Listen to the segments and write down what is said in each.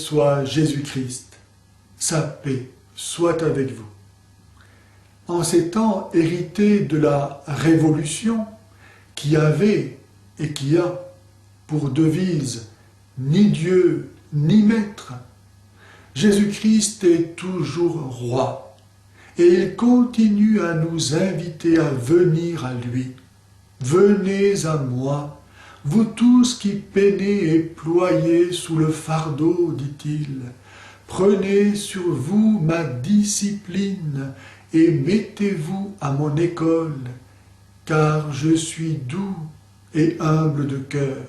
soit Jésus-Christ. Sa paix soit avec vous. En ces temps hérités de la Révolution, qui avait et qui a pour devise ni Dieu ni maître, Jésus-Christ est toujours roi et il continue à nous inviter à venir à lui. Venez à moi, vous tous qui peinez et ployez sous le fardeau, dit-il. Prenez sur vous ma discipline et mettez-vous à mon école, car je suis doux et humble de cœur.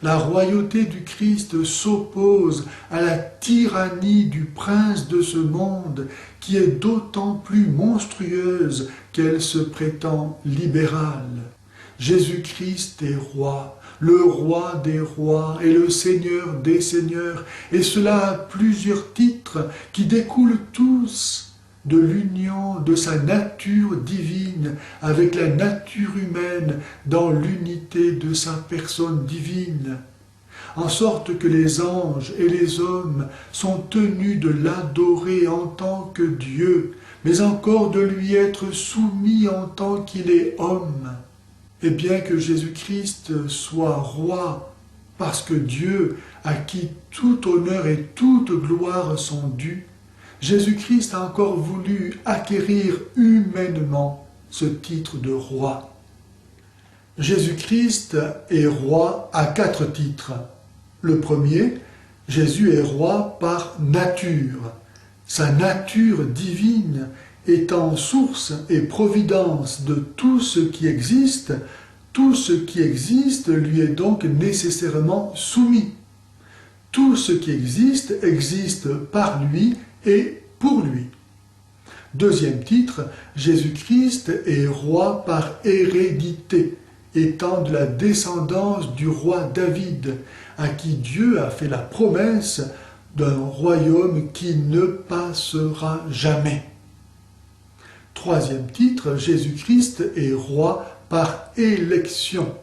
La royauté du Christ s'oppose à la tyrannie du prince de ce monde, qui est d'autant plus monstrueuse qu'elle se prétend libérale. Jésus-Christ est roi, le roi des rois et le Seigneur des seigneurs, et cela a plusieurs titres qui découlent tous de l'union de sa nature divine avec la nature humaine dans l'unité de sa personne divine, en sorte que les anges et les hommes sont tenus de l'adorer en tant que Dieu, mais encore de lui être soumis en tant qu'il est homme. Et bien que Jésus-Christ soit roi, parce que Dieu, à qui tout honneur et toute gloire sont dus, Jésus-Christ a encore voulu acquérir humainement ce titre de roi. Jésus-Christ est roi à 4 titres. Le premier, Jésus est roi par nature. Sa nature divine étant source et providence de tout ce qui existe lui est donc nécessairement soumis. Tout ce qui existe par lui et pour lui. Deuxième titre, Jésus-Christ est roi par hérédité, étant de la descendance du roi David, à qui Dieu a fait la promesse d'un royaume qui ne passera jamais. Troisième titre, Jésus-Christ est roi par élection,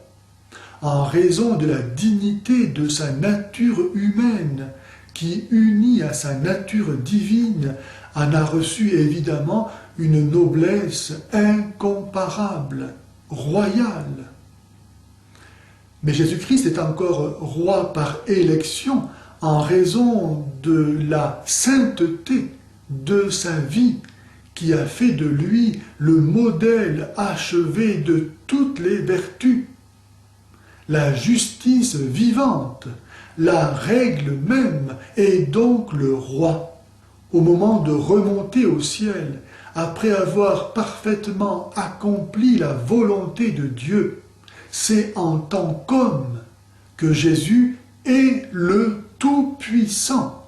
en raison de la dignité de sa nature humaine, qui, unie à sa nature divine, en a reçu évidemment une noblesse incomparable, royale. Mais Jésus-Christ est encore roi par élection en raison de la sainteté de sa vie, qui a fait de lui le modèle achevé de toutes les vertus, la justice vivante, la règle même, est donc le roi. Au moment de remonter au ciel, après avoir parfaitement accompli la volonté de Dieu, c'est en tant qu'homme que Jésus est le Tout-Puissant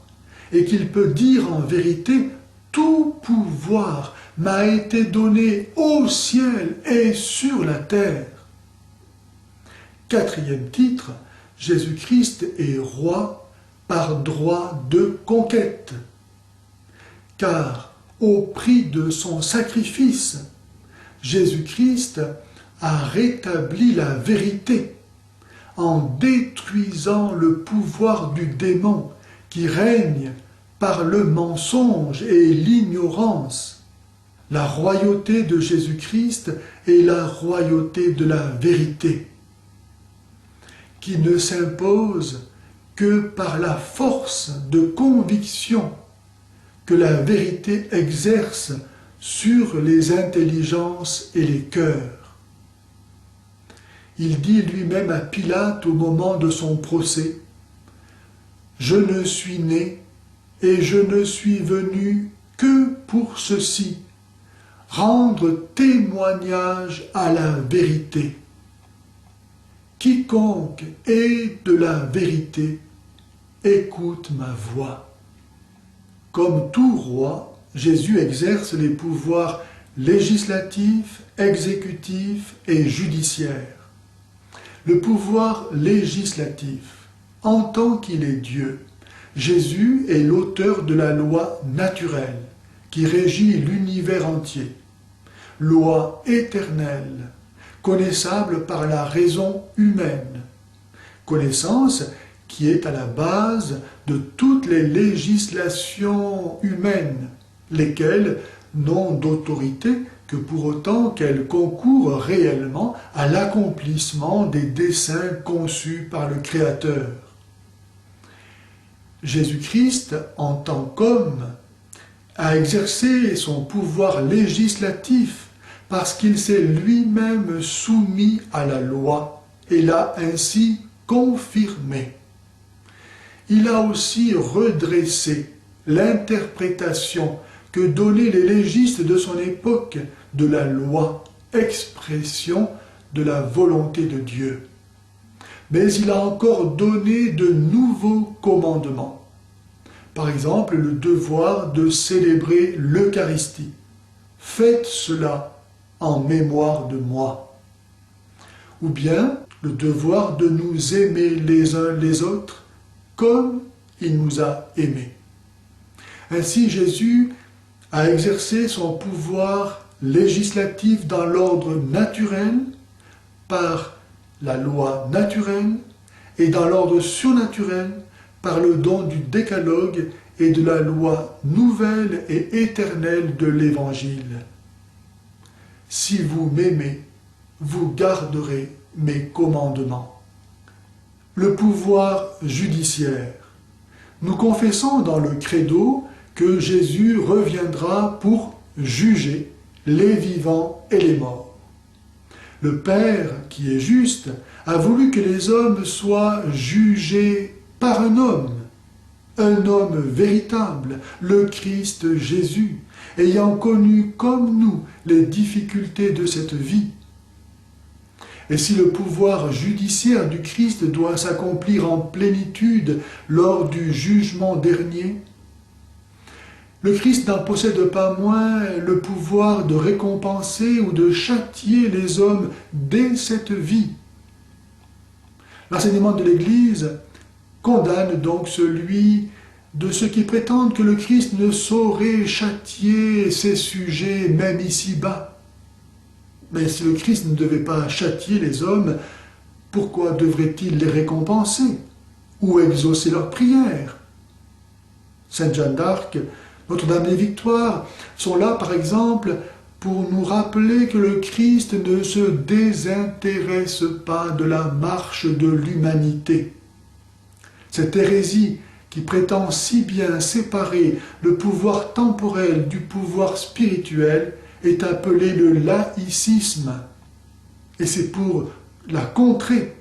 et qu'il peut dire en vérité « Tout pouvoir m'a été donné au ciel et sur la terre ». Quatrième titre, Jésus-Christ est roi par droit de conquête, car au prix de son sacrifice, Jésus-Christ a rétabli la vérité en détruisant le pouvoir du démon qui règne par le mensonge et l'ignorance. La royauté de Jésus-Christ est la royauté de la vérité, qui ne s'impose que par la force de conviction que la vérité exerce sur les intelligences et les cœurs. Il dit lui-même à Pilate au moment de son procès « Je ne suis né et je ne suis venu que pour ceci, rendre témoignage à la vérité. Quiconque est de la vérité, écoute ma voix. » Comme tout roi, Jésus exerce les pouvoirs législatifs, exécutifs et judiciaires. Le pouvoir législatif, en tant qu'il est Dieu, Jésus est l'auteur de la loi naturelle qui régit l'univers entier. Loi éternelle, connaissable par la raison humaine. Connaissance qui est à la base de toutes les législations humaines, lesquelles n'ont d'autorité que pour autant qu'elles concourent réellement à l'accomplissement des desseins conçus par le Créateur. Jésus-Christ, en tant qu'homme, a exercé son pouvoir législatif parce qu'il s'est lui-même soumis à la loi et l'a ainsi confirmé. Il a aussi redressé l'interprétation que donnaient les légistes de son époque de la loi, expression de la volonté de Dieu. Mais il a encore donné de nouveaux commandements. Par exemple, le devoir de célébrer l'Eucharistie. Faites cela en mémoire de moi. Ou bien le devoir de nous aimer les uns les autres comme il nous a aimés. Ainsi, Jésus a exercé son pouvoir législatif dans l'ordre naturel par la loi naturelle et dans l'ordre surnaturel par le don du décalogue et de la loi nouvelle et éternelle de l'Évangile. Si vous m'aimez, vous garderez mes commandements. Le pouvoir judiciaire. Nous confessons dans le credo que Jésus reviendra pour juger les vivants et les morts. Le Père, qui est juste, a voulu que les hommes soient jugés par un homme véritable, le Christ Jésus, ayant connu comme nous les difficultés de cette vie. Et si le pouvoir judiciaire du Christ doit s'accomplir en plénitude lors du jugement dernier, le Christ n'en possède pas moins le pouvoir de récompenser ou de châtier les hommes dès cette vie. L'enseignement de l'Église condamne donc celui de ceux qui prétendent que le Christ ne saurait châtier ses sujets même ici-bas. Mais si le Christ ne devait pas châtier les hommes, pourquoi devrait-il les récompenser ou exaucer leurs prières? Sainte Jeanne d'Arc, Notre-Dame des Victoires sont là, par exemple, pour nous rappeler que le Christ ne se désintéresse pas de la marche de l'humanité. Cette hérésie qui prétend si bien séparer le pouvoir temporel du pouvoir spirituel est appelée le laïcisme. Et c'est pour la contrer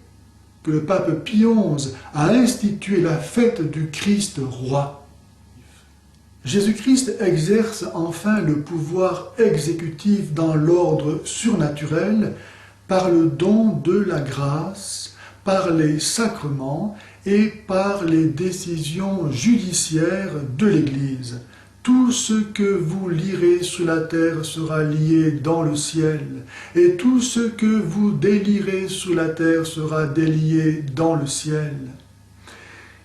que le pape Pie XI a institué la fête du Christ roi. Jésus-Christ exerce enfin le pouvoir exécutif dans l'ordre surnaturel par le don de la grâce, par les sacrements et par les décisions judiciaires de l'Église. Tout ce que vous lirez sur la terre sera lié dans le ciel, et tout ce que vous délirez sur la terre sera délié dans le ciel.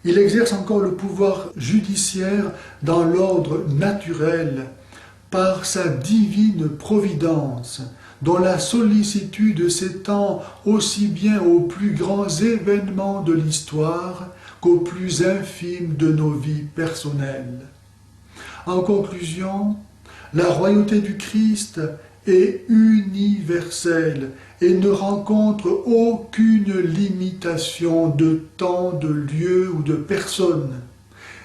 Il exerce encore le pouvoir judiciaire dans l'ordre naturel, par sa divine providence, dont la sollicitude s'étend aussi bien aux plus grands événements de l'histoire qu'aux plus infimes de nos vies personnelles. En conclusion, la royauté du Christ est universelle et ne rencontre aucune limitation de temps, de lieu ou de personne.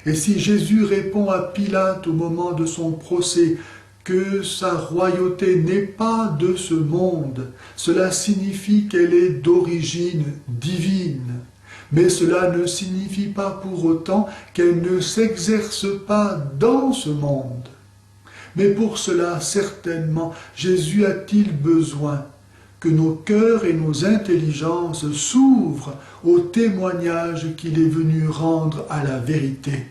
Et si Jésus répond à Pilate au moment de son procès que sa royauté n'est pas de ce monde, cela signifie qu'elle est d'origine divine. Mais cela ne signifie pas pour autant qu'elle ne s'exerce pas dans ce monde. Mais pour cela, certainement, Jésus a-t-il besoin que nos cœurs et nos intelligences s'ouvrent au témoignage qu'il est venu rendre à la vérité.